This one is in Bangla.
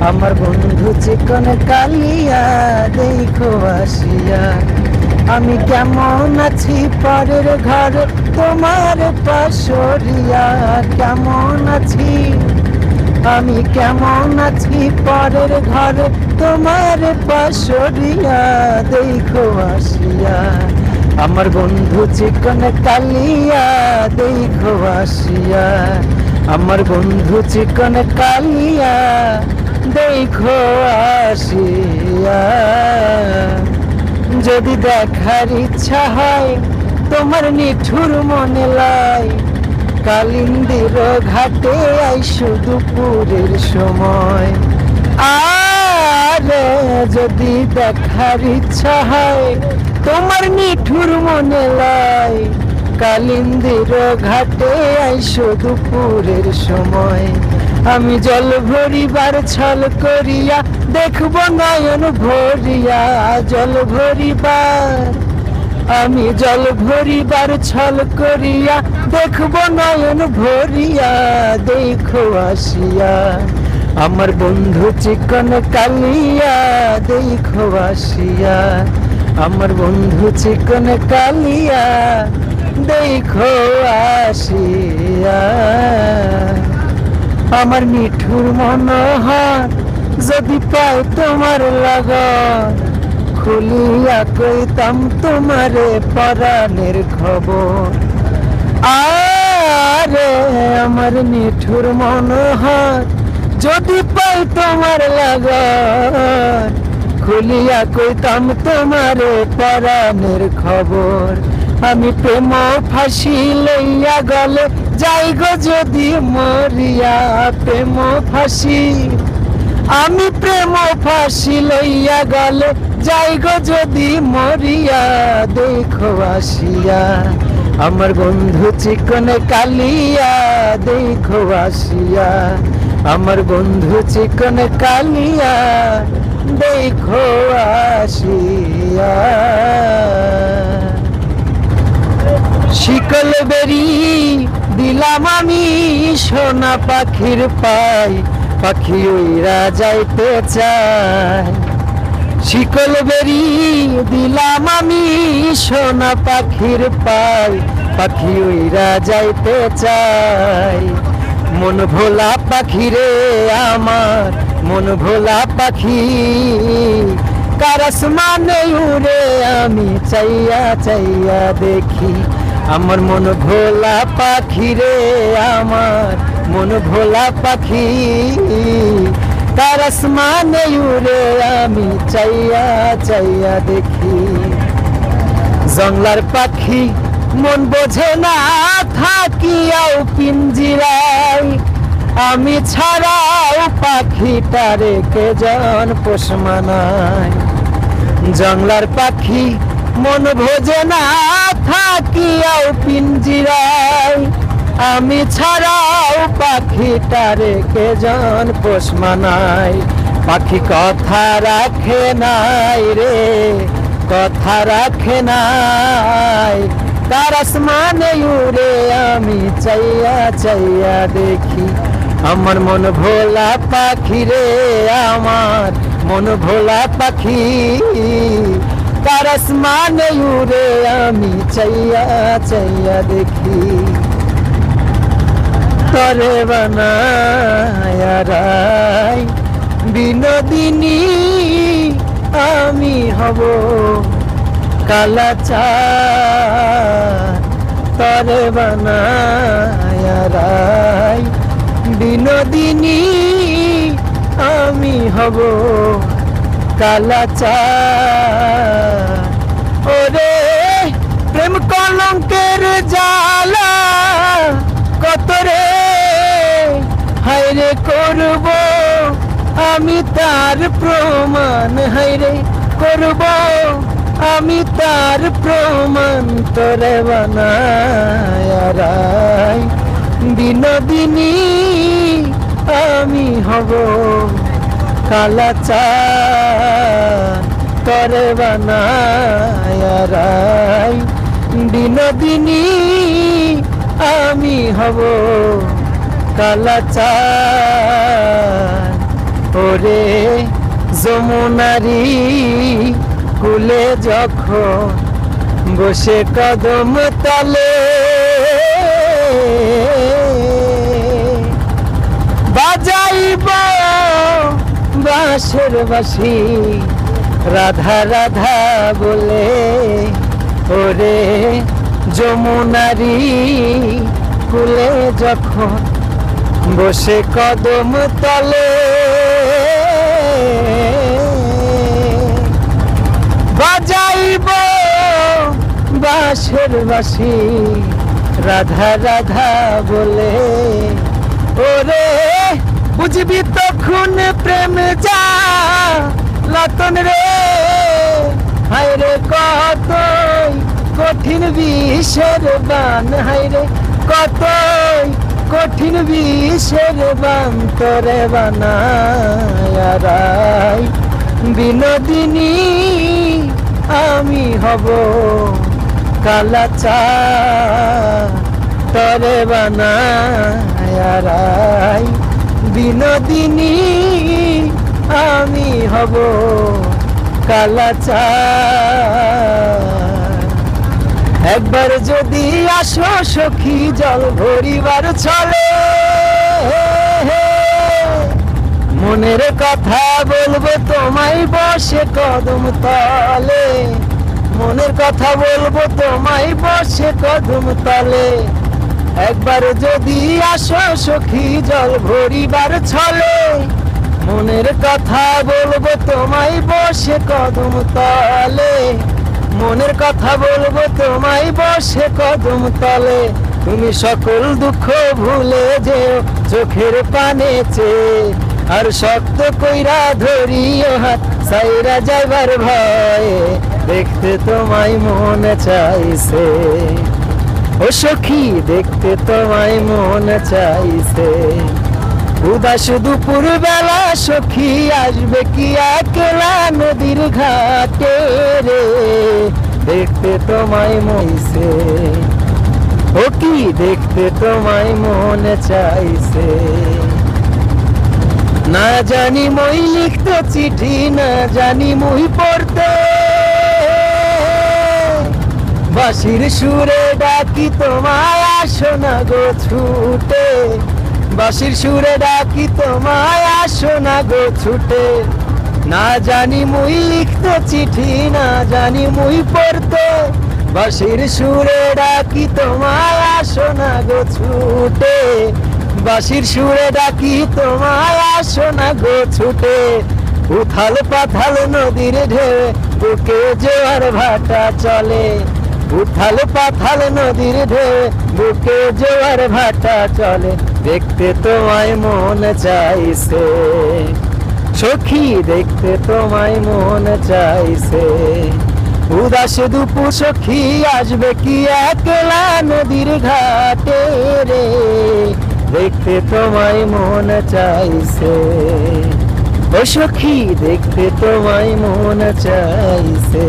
আমার বন্ধু চিকন কালিয়া দেখো আসিয়া, আমি কেমন আছি পরের ঘর তোমার পাশরিয়া। কেমন আছি আমি, কেমন আছি পরের ঘর তোমার পাশরিয়া দেখো আসিয়া। আমার বন্ধু চিকন কালিয়া দেখো আসিয়া, আমার বন্ধু চিকন কালিয়া দেখো আসিয়া। যদি দেখার ইচ্ছা হয় তোমার নিঠুর মনে লাই, কালিন্দির ঘাটে আইসো দুপুরের সময়। আরে যদি দেখার ইচ্ছা হয় তোমার নিঠুর মনে লাই, কালিন্দির ঘাটে আইসো দুপুরের সময়। আমি জল ভরিবার ছল করিয়া দেখব নয়ন ভরিয়া, জল ভরিবার আমি জল ভরিবার ছল করিয়া দেখব নয়ন ভরিয়া দেখো আসিয়া। আমার বন্ধু চিকন কালিয়া দেখো আসিয়া, আমার বন্ধু চিকন কালিয়া দেখো আসিয়া। আমার নিঠুর মনোহর যদি পাই তোমার লাগন, খুলিয়া কইতাম তোমারে পরাণের খবর। আরে আমার নিঠুর মনোহর যদি পাই তোমার লাগন, খুলিয়া কইতাম তোমারে পরাণের খবর। আমি প্রেম ফাঁসি লইয়া গলে যাই গো যদি মরিয়া, প্রেম ফাঁসি আমি প্রেম ফাঁসি লইয়া গলে যাই গো যদি মরিয়া দেখো আসিয়া। আমার বন্ধু চিকন কালিয়া দেখো আসিয়া, আমার বন্ধু চিকন কালিয়া দেখো আসিয়া। শিকল বেরি দিলাম আমি সোনা পাখির পাই, পাখি উইরা যাইতে চায়। শিকল বেরি দিলাম আমি সোনা পাখির পাই, পাখি উইরা যাইতে চাই। মন ভোলা পাখি রে আমার, মন ভোলা পাখি, কার আসমানে উড়ে আমি চাইয়া চাইয়া দেখি। আমার মন ভোলা পাখি রে আমার, মন ভোলা পাখি, কার আসমানে উড়ে আমি চাইয়া চাইয়া দেখি। জংলার পাখি মন বোঝে না থাকিয়াও পিঞ্জিরায়, আমি ছাড়াও পাখিটারে কে জন পোষ মানায়। জংলার পাখি মন ভোজে না থাকিয়াও পিঞ্জিরায়, আমি ছাড়াও পাখিটারে কে জন পোষ মানায়। পাখি কথা রাখে নাই রে, কথা রাখে নাই, কার আসমানে উড়ে আমি চাইয়া চাইয়া দেখি। আমার মন ভোলা পাখি রে আমার, মন ভোলা পাখি, কার আসমানে উড়ে আমি চাইয়া চাইয়া দেখি। তরে বানায়া রাই বিনোদিনী আমি হব কালাচার, তরে বানায়া রাই বিনোদিনী আমি হব কালাচার। ওরে প্রেম কলঙ্কের জালা কত রে হায়রে করব আমি তার প্রমাণ, হায়রে করব আমি তার প্রমাণ। তোরে বানায়া রাই বিনোদিনী আমি হব কালাচার, তোরে বানায়া রাই বিনোদিনী আমি হব কালাচার। ওরে যমুনারি কুলে যখন বসে কদম তলে বাজাইব বাঁশের বাঁশি রাধা রাধা বলে ওরে যমুনারি কুলে যখন বসে কদম তলে বাজাইব বাঁশের বাঁশি রাধা রাধা বলে ওরে বুঝবি তখন প্রেম যা লাতন রে হায়রে কতই কঠিন বিষের বান হায়রে কতই কঠিন বিষের বান তোরে বানায় বিনোদিনী আমি হব কালাচা তোরে বানায় বিনোদিনী আমি হব কালাচা একবার যদি আসো সখী জল ভরিবার চলে মনের কথা বলবো তোমায় বসে কদম তলে মনের কথা বলবো তোমায় বসে কদম তলে একবার যদি আসো সখী জল ভরিবার ছলে মনের কথা বলবো তোমায় বসে কদম তলে মনের কথা বলবো তোমায় বসে কদম তলে তুমি সকল দুঃখ ভুলে যেও চোখের পানে চেয়ে আর শক্ত কইরা ধরিও হাত সাইরা যাইবার ভয়ে দেখতে তোমায় মন চাইছে ও সখী দেখতে তোমায় মন চাইছে উদাস দুপুর বেলা সখী আসবে কি একলা নদীর ঘাটে রে দেখতে তোমায় মইছে ও কি দেখতে তোমায় মন চাইছে না জানি মই লিখতে চিঠি না জানি মই পড়তে বাঁশির সুরে ডাকি তোমায় আসো না গো ছুটে বাঁশির সুরে ডাকি তোমায় আসো না গো ছুটে না জানি মুই লিখতে চিঠি না জানি মুই পড়তে বাঁশির সুরে ডাকি তোমায় আসো না গো ছুটে বাঁশির সুরে ডাকি তোমায় আসো না গো ছুটে উথাল পাথাল নদীর ঢেউ বুকে জোয়ার ভাটা চলে উথাল পাথাল নদীর ঢেউ বুকে জোয়ার ভাটা চলে দেখতে তোমায় মন চাইছে সখী দেখতে তোমায় মন চাইছে উদাস দুপুর সখী আসবে কি একলা নদীর ঘাটে রে দেখতে তোমায় মন চাইছে ও সখী দেখতে তোমায় মন চাইছে